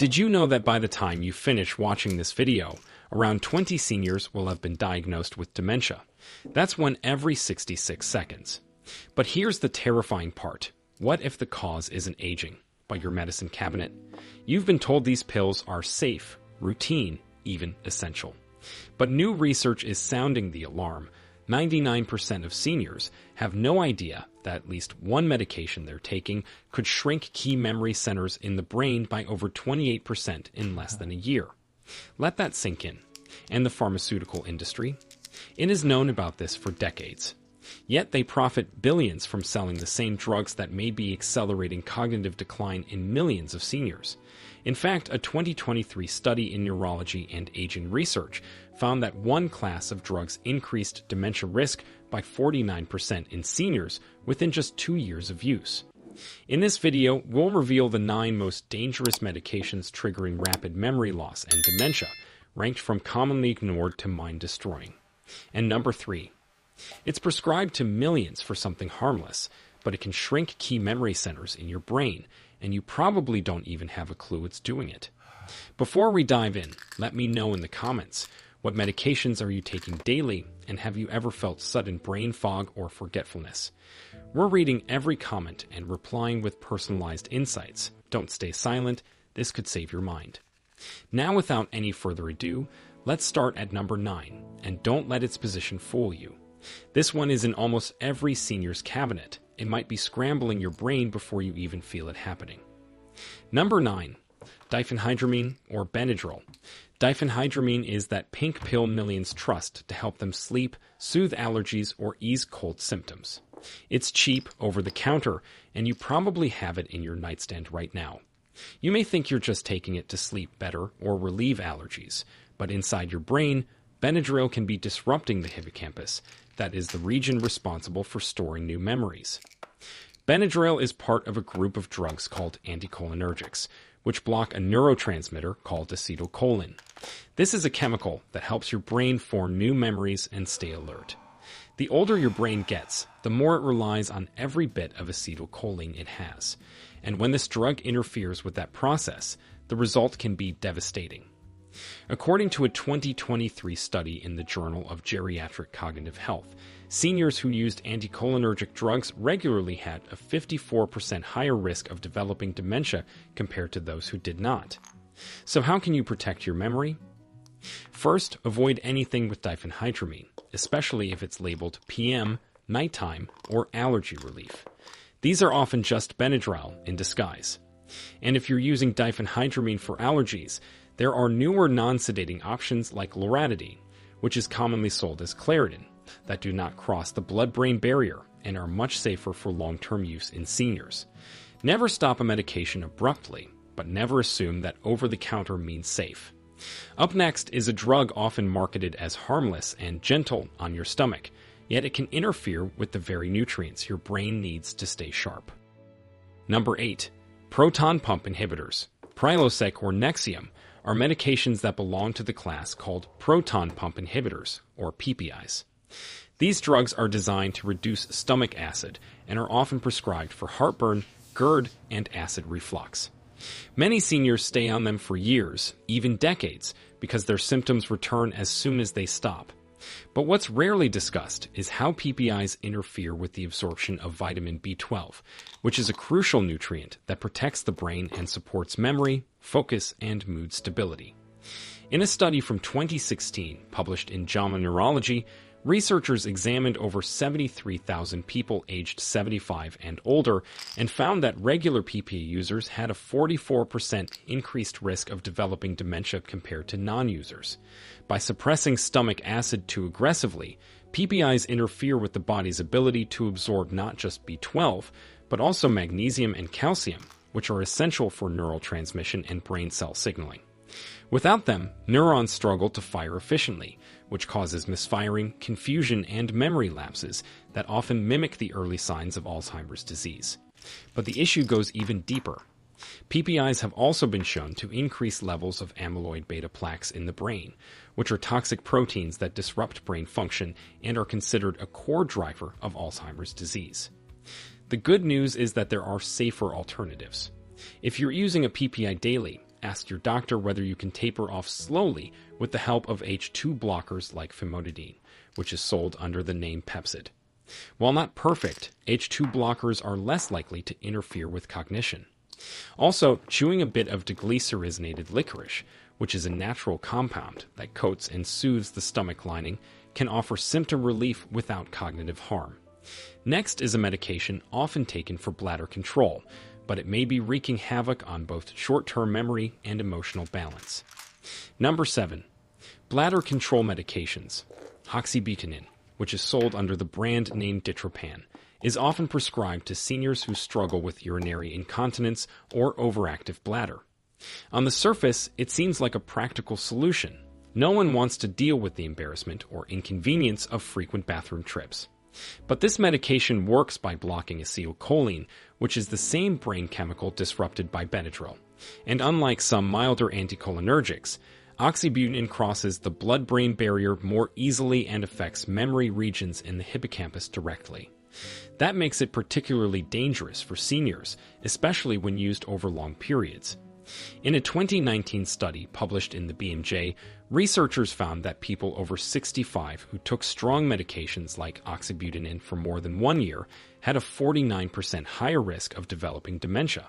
Did you know that by the time you finish watching this video, around 20 seniors will have been diagnosed with dementia? That's one every 66 seconds. But here's the terrifying part. What if the cause isn't aging, but your medicine cabinet? You've been told these pills are safe, routine, even essential. But new research is sounding the alarm. 99% of seniors have no idea that at least one medication they're taking could shrink key memory centers in the brain by over 28% in less than a year. Let that sink in. And the pharmaceutical industry? It has known about this for decades. Yet they profit billions from selling the same drugs that may be accelerating cognitive decline in millions of seniors. In fact, a 2023 study in neurology and aging research found that one class of drugs increased dementia risk by 49% in seniors within just 2 years of use. In this video, we'll reveal the 9 most dangerous medications triggering rapid memory loss and dementia, ranked from commonly ignored to mind-destroying. And number 3. It's prescribed to millions for something harmless, but it can shrink key memory centers in your brain, and you probably don't even have a clue it's doing it. Before we dive in, let me know in the comments, what medications are you taking daily, and have you ever felt sudden brain fog or forgetfulness? We're reading every comment and replying with personalized insights. Don't stay silent, this could save your mind. Now, without any further ado, let's start at number 9, and don't let its position fool you. This one is in almost every senior's cabinet. It might be scrambling your brain before you even feel it happening. Number 9. Diphenhydramine or Benadryl. Diphenhydramine is that pink pill millions trust to help them sleep, soothe allergies, or ease cold symptoms. It's cheap, over the counter, and you probably have it in your nightstand right now. You may think you're just taking it to sleep better or relieve allergies, but inside your brain, Benadryl can be disrupting the hippocampus, that is the region responsible for storing new memories. Benadryl is part of a group of drugs called anticholinergics, which block a neurotransmitter called acetylcholine. This is a chemical that helps your brain form new memories and stay alert. The older your brain gets, the more it relies on every bit of acetylcholine it has. And when this drug interferes with that process, the result can be devastating. According to a 2023 study in the Journal of Geriatric Cognitive Health, seniors who used anticholinergic drugs regularly had a 54% higher risk of developing dementia compared to those who did not. So how can you protect your memory? First, avoid anything with diphenhydramine, especially if it's labeled PM, nighttime, or allergy relief. These are often just Benadryl in disguise. And if you're using diphenhydramine for allergies, there are newer non-sedating options like loratadine, which is commonly sold as Claritin, that do not cross the blood-brain barrier and are much safer for long-term use in seniors. Never stop a medication abruptly, but never assume that over-the-counter means safe. Up next is a drug often marketed as harmless and gentle on your stomach, yet it can interfere with the very nutrients your brain needs to stay sharp. Number 8. Proton pump inhibitors. Prilosec or Nexium are medications that belong to the class called proton pump inhibitors, or PPIs. These drugs are designed to reduce stomach acid and are often prescribed for heartburn, GERD, and acid reflux. Many seniors stay on them for years, even decades, because their symptoms return as soon as they stop. But what's rarely discussed is how PPIs interfere with the absorption of vitamin B12, which is a crucial nutrient that protects the brain and supports memory, focus, and mood stability. In a study from 2016 published in JAMA Neurology, researchers examined over 73,000 people aged 75 and older and found that regular PPI users had a 44% increased risk of developing dementia compared to non-users. By suppressing stomach acid too aggressively, PPIs interfere with the body's ability to absorb not just B12, but also magnesium and calcium, which are essential for neural transmission and brain cell signaling. Without them, neurons struggle to fire efficiently, which causes misfiring, confusion, and memory lapses that often mimic the early signs of Alzheimer's disease. But the issue goes even deeper. PPIs have also been shown to increase levels of amyloid beta plaques in the brain, which are toxic proteins that disrupt brain function and are considered a core driver of Alzheimer's disease. The good news is that there are safer alternatives. If you're using a PPI daily, ask your doctor whether you can taper off slowly with the help of H2 blockers like famotidine, which is sold under the name Pepcid. While not perfect, H2 blockers are less likely to interfere with cognition. Also, chewing a bit of deglycerinated licorice, which is a natural compound that coats and soothes the stomach lining, can offer symptom relief without cognitive harm. Next is a medication often taken for bladder control, but it may be wreaking havoc on both short-term memory and emotional balance. Number 7. Bladder control medications. Oxybutynin, which is sold under the brand name Ditropan, is often prescribed to seniors who struggle with urinary incontinence or overactive bladder. On the surface, it seems like a practical solution. No one wants to deal with the embarrassment or inconvenience of frequent bathroom trips. But this medication works by blocking acetylcholine, which is the same brain chemical disrupted by Benadryl. And unlike some milder anticholinergics, oxybutynin crosses the blood-brain barrier more easily and affects memory regions in the hippocampus directly. That makes it particularly dangerous for seniors, especially when used over long periods. In a 2019 study published in the BMJ, researchers found that people over 65 who took strong medications like oxybutynin for more than 1 year had a 49% higher risk of developing dementia.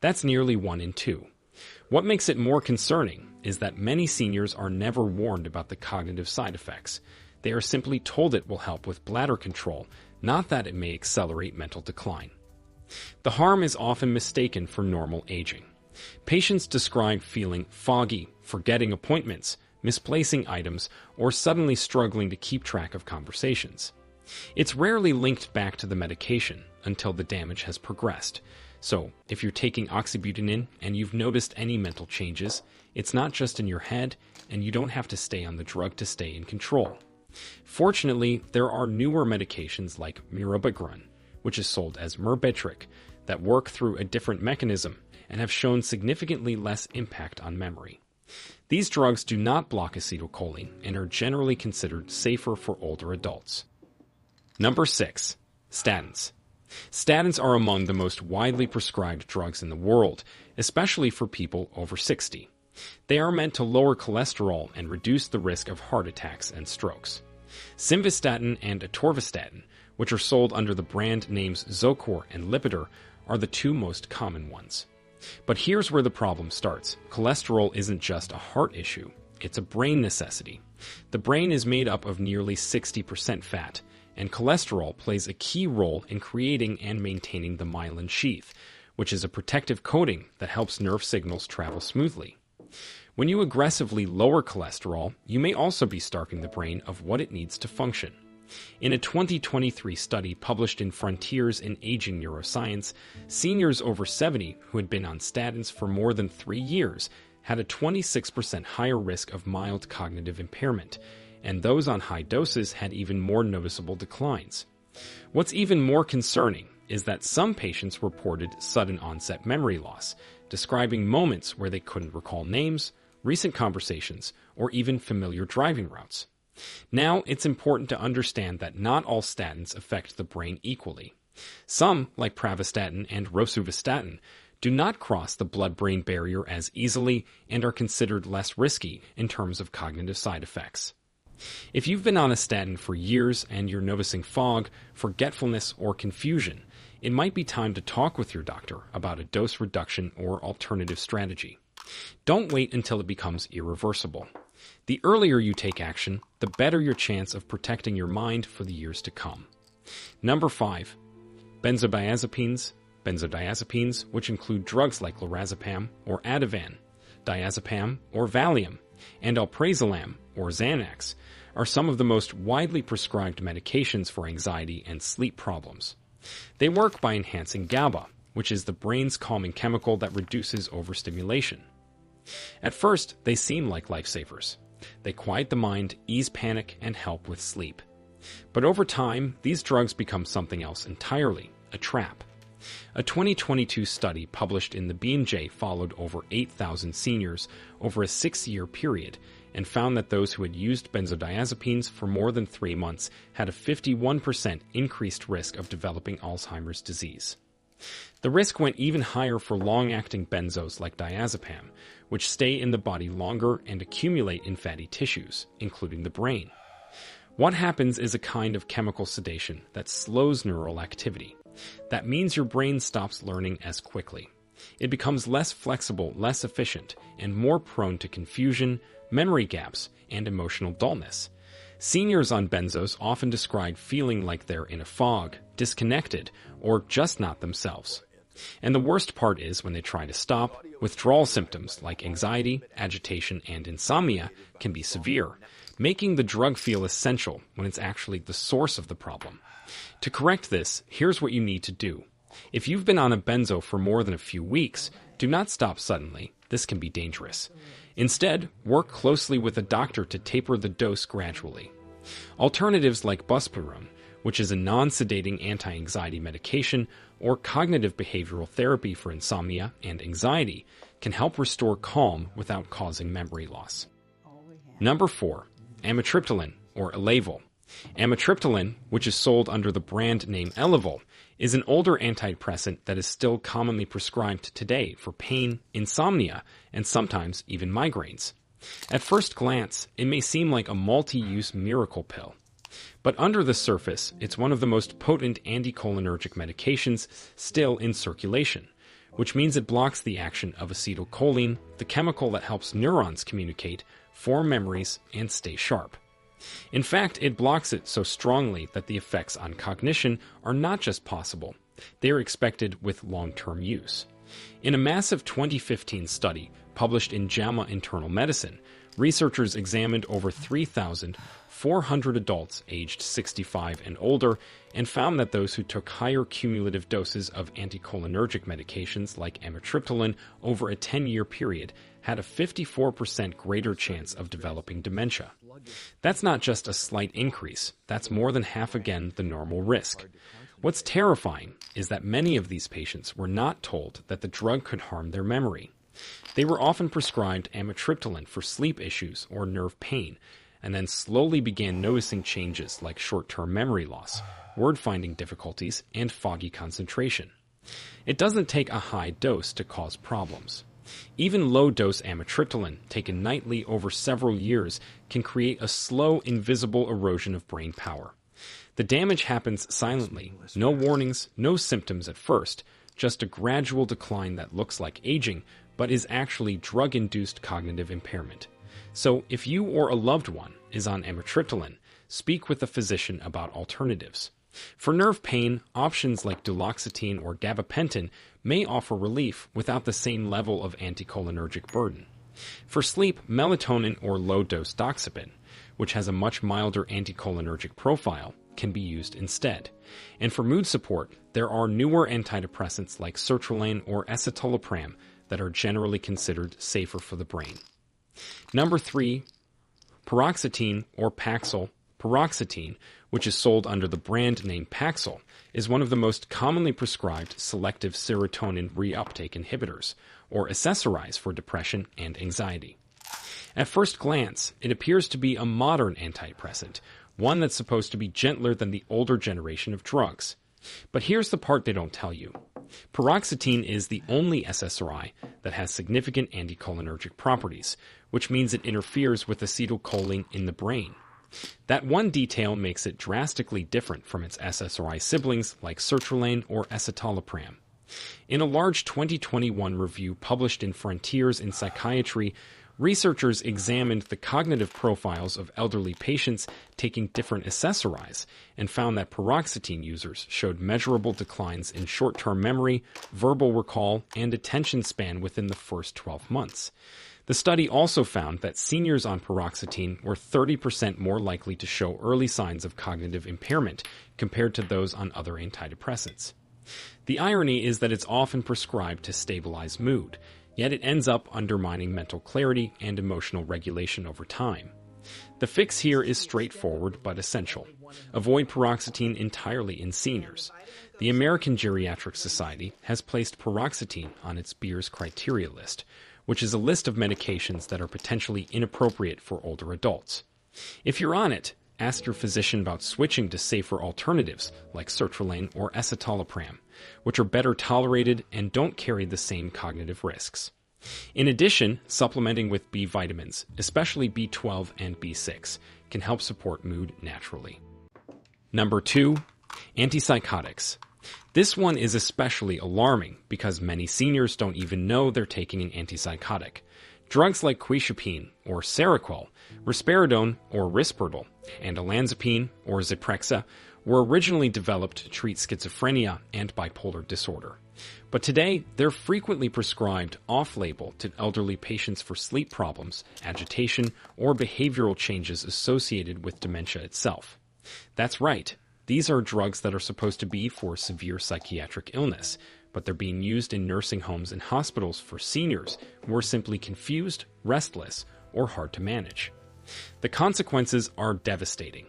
That's nearly 1 in 2. What makes it more concerning is that many seniors are never warned about the cognitive side effects. They are simply told it will help with bladder control, not that it may accelerate mental decline. The harm is often mistaken for normal aging. Patients describe feeling foggy, forgetting appointments, misplacing items, or suddenly struggling to keep track of conversations. It's rarely linked back to the medication until the damage has progressed. So, if you're taking oxybutynin and you've noticed any mental changes, it's not just in your head, and you don't have to stay on the drug to stay in control. Fortunately, there are newer medications like mirabegron, which is sold as Myrbetriq, that work through a different mechanism and have shown significantly less impact on memory. These drugs do not block acetylcholine and are generally considered safer for older adults. Number 6. Statins. Statins are among the most widely prescribed drugs in the world, especially for people over 60. They are meant to lower cholesterol and reduce the risk of heart attacks and strokes. Simvastatin and atorvastatin, which are sold under the brand names Zocor and Lipitor, are the two most common ones. But here's where the problem starts. Cholesterol isn't just a heart issue, it's a brain necessity. The brain is made up of nearly 60% fat, and cholesterol plays a key role in creating and maintaining the myelin sheath, which is a protective coating that helps nerve signals travel smoothly. When you aggressively lower cholesterol, you may also be starving the brain of what it needs to function. In a 2023 study published in Frontiers in Aging Neuroscience, seniors over 70 who had been on statins for more than 3 years had a 26% higher risk of mild cognitive impairment, and those on high doses had even more noticeable declines. What's even more concerning is that some patients reported sudden onset memory loss, describing moments where they couldn't recall names, recent conversations, or even familiar driving routes. Now, it's important to understand that not all statins affect the brain equally. Some, like pravastatin and rosuvastatin, do not cross the blood-brain barrier as easily and are considered less risky in terms of cognitive side effects. If you've been on a statin for years and you're noticing fog, forgetfulness, or confusion, it might be time to talk with your doctor about a dose reduction or alternative strategy. Don't wait until it becomes irreversible. The earlier you take action, the better your chance of protecting your mind for the years to come. Number 5. Benzodiazepines. Benzodiazepines, which include drugs like lorazepam or Ativan, diazepam or Valium, and alprazolam or Xanax, are some of the most widely prescribed medications for anxiety and sleep problems. They work by enhancing GABA, which is the brain's calming chemical that reduces overstimulation. At first, they seem like lifesavers. They quiet the mind, ease panic, and help with sleep. But over time, these drugs become something else entirely, a trap. A 2022 study published in the BMJ followed over 8,000 seniors over a 6-year period and found that those who had used benzodiazepines for more than 3 months had a 51% increased risk of developing Alzheimer's disease. The risk went even higher for long-acting benzos like diazepam, which stay in the body longer and accumulate in fatty tissues, including the brain. What happens is a kind of chemical sedation that slows neural activity. That means your brain stops learning as quickly. It becomes less flexible, less efficient, and more prone to confusion, memory gaps, and emotional dullness. Seniors on benzos often describe feeling like they're in a fog, disconnected, or just not themselves. And the worst part is when they try to stop, withdrawal symptoms like anxiety, agitation, and insomnia can be severe, making the drug feel essential when it's actually the source of the problem. To correct this, here's what you need to do. If you've been on a benzo for more than a few weeks, do not stop suddenly. This can be dangerous. Instead, work closely with a doctor to taper the dose gradually. Alternatives like buspirone, which is a non-sedating anti-anxiety medication, or cognitive behavioral therapy for insomnia and anxiety, can help restore calm without causing memory loss. Number 4. Amitriptyline, or Elavil. Amitriptyline, which is sold under the brand name Elavil, is an older antidepressant that is still commonly prescribed today for pain, insomnia, and sometimes even migraines. At first glance, it may seem like a multi-use miracle pill. But under the surface, it's one of the most potent anticholinergic medications still in circulation, which means it blocks the action of acetylcholine, the chemical that helps neurons communicate, form memories, and stay sharp. In fact, it blocks it so strongly that the effects on cognition are not just possible, they are expected with long-term use. In a massive 2015 study published in JAMA Internal Medicine, researchers examined over 3,400 adults aged 65 and older and found that those who took higher cumulative doses of anticholinergic medications like amitriptyline over a 10-year period had a 54% greater chance of developing dementia. That's not just a slight increase, that's more than half again the normal risk. What's terrifying is that many of these patients were not told that the drug could harm their memory. They were often prescribed amitriptyline for sleep issues or nerve pain, and then slowly began noticing changes like short-term memory loss, word-finding difficulties, and foggy concentration. It doesn't take a high dose to cause problems. Even low-dose amitriptyline, taken nightly over several years, can create a slow, invisible erosion of brain power. The damage happens silently, no warnings, no symptoms at first, just a gradual decline that looks like aging, but is actually drug-induced cognitive impairment. So if you or a loved one is on amitriptyline, speak with a physician about alternatives. For nerve pain, options like duloxetine or gabapentin may offer relief without the same level of anticholinergic burden. For sleep, melatonin or low-dose doxepin, which has a much milder anticholinergic profile, can be used instead. And for mood support, there are newer antidepressants like sertraline or escitalopram that are generally considered safer for the brain. Number 3, paroxetine or Paxil. Paroxetine, which is sold under the brand name Paxil, is one of the most commonly prescribed selective serotonin reuptake inhibitors, or SSRIs for depression and anxiety. At first glance, it appears to be a modern antidepressant, one that's supposed to be gentler than the older generation of drugs. But here's the part they don't tell you. Paroxetine is the only SSRI that has significant anticholinergic properties, which means it interferes with acetylcholine in the brain. That one detail makes it drastically different from its SSRI siblings like sertraline or escitalopram. In a large 2021 review published in Frontiers in Psychiatry, researchers examined the cognitive profiles of elderly patients taking different SSRIs and found that paroxetine users showed measurable declines in short-term memory, verbal recall, and attention span within the first 12 months. The study also found that seniors on paroxetine were 30% more likely to show early signs of cognitive impairment compared to those on other antidepressants. The irony is that it's often prescribed to stabilize mood, yet it ends up undermining mental clarity and emotional regulation over time. The fix here is straightforward but essential. Avoid paroxetine entirely in seniors. The American Geriatric Society has placed paroxetine on its Beers criteria list, which is a list of medications that are potentially inappropriate for older adults. If you're on it, ask your physician about switching to safer alternatives like sertraline or escitalopram, which are better tolerated and don't carry the same cognitive risks. In addition, supplementing with B vitamins, especially B12 and B6, can help support mood naturally. Number 2. Antipsychotics. This one is especially alarming because many seniors don't even know they're taking an antipsychotic. Drugs like quetiapine or Seroquel, risperidone or Risperdal, and olanzapine or Zyprexa were originally developed to treat schizophrenia and bipolar disorder. But today, they're frequently prescribed off-label to elderly patients for sleep problems, agitation, or behavioral changes associated with dementia itself. That's right. These are drugs that are supposed to be for severe psychiatric illness, but they're being used in nursing homes and hospitals for seniors who are simply confused, restless, or hard to manage. The consequences are devastating.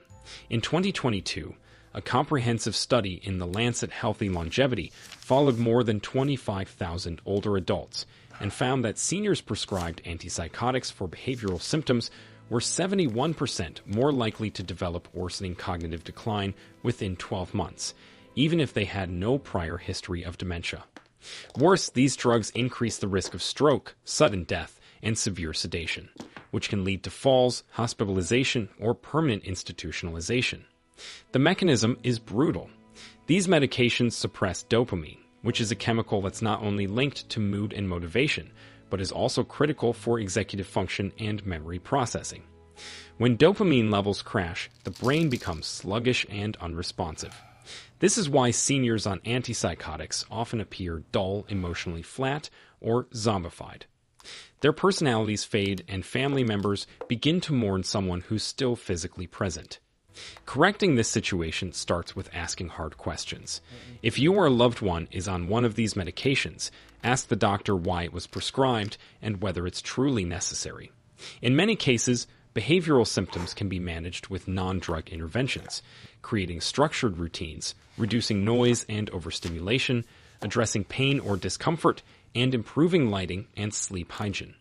In 2022, a comprehensive study in the Lancet Healthy Longevity followed more than 25,000 older adults and found that seniors prescribed antipsychotics for behavioral symptoms were 71% more likely to develop worsening cognitive decline within 12 months, even if they had no prior history of dementia. Worse, these drugs increase the risk of stroke, sudden death, and severe sedation, which can lead to falls, hospitalization, or permanent institutionalization. The mechanism is brutal. These medications suppress dopamine, which is a chemical that's not only linked to mood and motivation, but is also critical for executive function and memory processing. When dopamine levels crash, the brain becomes sluggish and unresponsive. This is why seniors on antipsychotics often appear dull, emotionally flat, or zombified. Their personalities fade and family members begin to mourn someone who's still physically present. Correcting this situation starts with asking hard questions. If you or a loved one is on one of these medications, ask the doctor why it was prescribed and whether it's truly necessary. In many cases, behavioral symptoms can be managed with non-drug interventions, creating structured routines, reducing noise and overstimulation, addressing pain or discomfort, and improving lighting and sleep hygiene.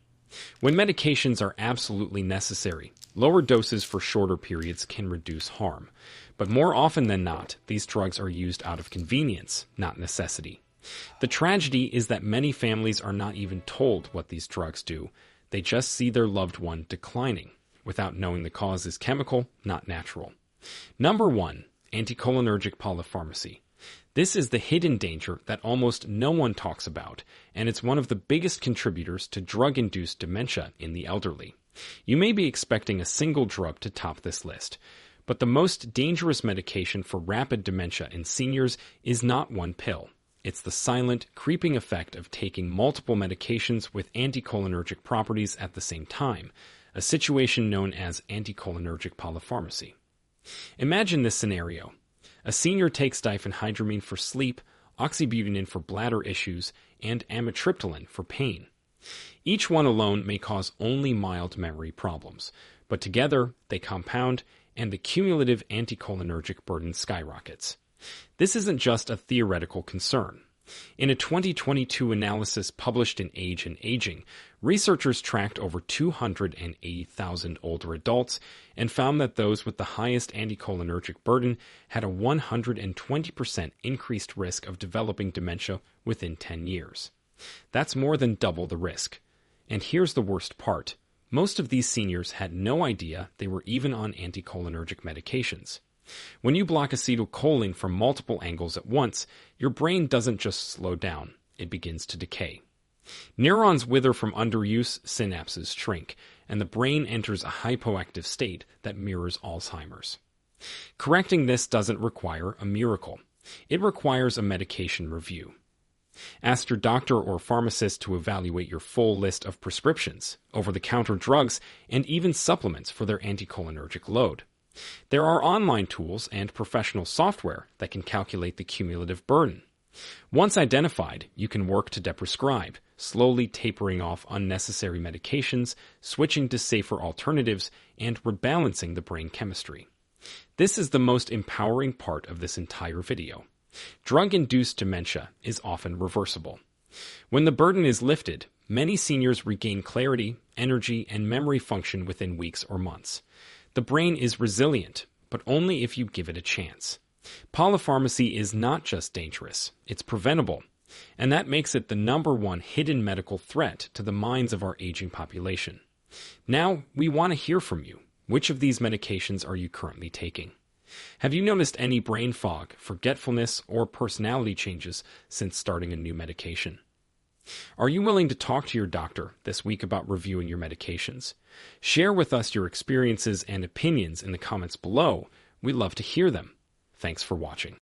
When medications are absolutely necessary, lower doses for shorter periods can reduce harm. But more often than not, these drugs are used out of convenience, not necessity. The tragedy is that many families are not even told what these drugs do. They just see their loved one declining, without knowing the cause is chemical, not natural. Number 1. Anticholinergic polypharmacy. This is the hidden danger that almost no one talks about, and it's one of the biggest contributors to drug-induced dementia in the elderly. You may be expecting a single drug to top this list, but the most dangerous medication for rapid dementia in seniors is not one pill. It's the silent, creeping effect of taking multiple medications with anticholinergic properties at the same time, a situation known as anticholinergic polypharmacy. Imagine this scenario. A senior takes diphenhydramine for sleep, oxybutynin for bladder issues, and amitriptyline for pain. Each one alone may cause only mild memory problems, but together they compound and the cumulative anticholinergic burden skyrockets. This isn't just a theoretical concern. In a 2022 analysis published in Age and Aging, researchers tracked over 280,000 older adults and found that those with the highest anticholinergic burden had a 120% increased risk of developing dementia within 10 years. That's more than double the risk. And here's the worst part. Most of these seniors had no idea they were even on anticholinergic medications. When you block acetylcholine from multiple angles at once, your brain doesn't just slow down, it begins to decay. Neurons wither from underuse, synapses shrink, and the brain enters a hypoactive state that mirrors Alzheimer's. Correcting this doesn't require a miracle. It requires a medication review. Ask your doctor or pharmacist to evaluate your full list of prescriptions, over-the-counter drugs, and even supplements for their anticholinergic load. There are online tools and professional software that can calculate the cumulative burden. Once identified, you can work to deprescribe, slowly tapering off unnecessary medications, switching to safer alternatives, and rebalancing the brain chemistry. This is the most empowering part of this entire video. Drug-induced dementia is often reversible. When the burden is lifted, many seniors regain clarity, energy, and memory function within weeks or months. The brain is resilient, but only if you give it a chance. Polypharmacy is not just dangerous, it's preventable, and that makes it the #1 hidden medical threat to the minds of our aging population. Now, we want to hear from you. Which of these medications are you currently taking? Have you noticed any brain fog, forgetfulness, or personality changes since starting a new medication? Are you willing to talk to your doctor this week about reviewing your medications? Share with us your experiences and opinions in the comments below. We'd love to hear them. Thanks for watching.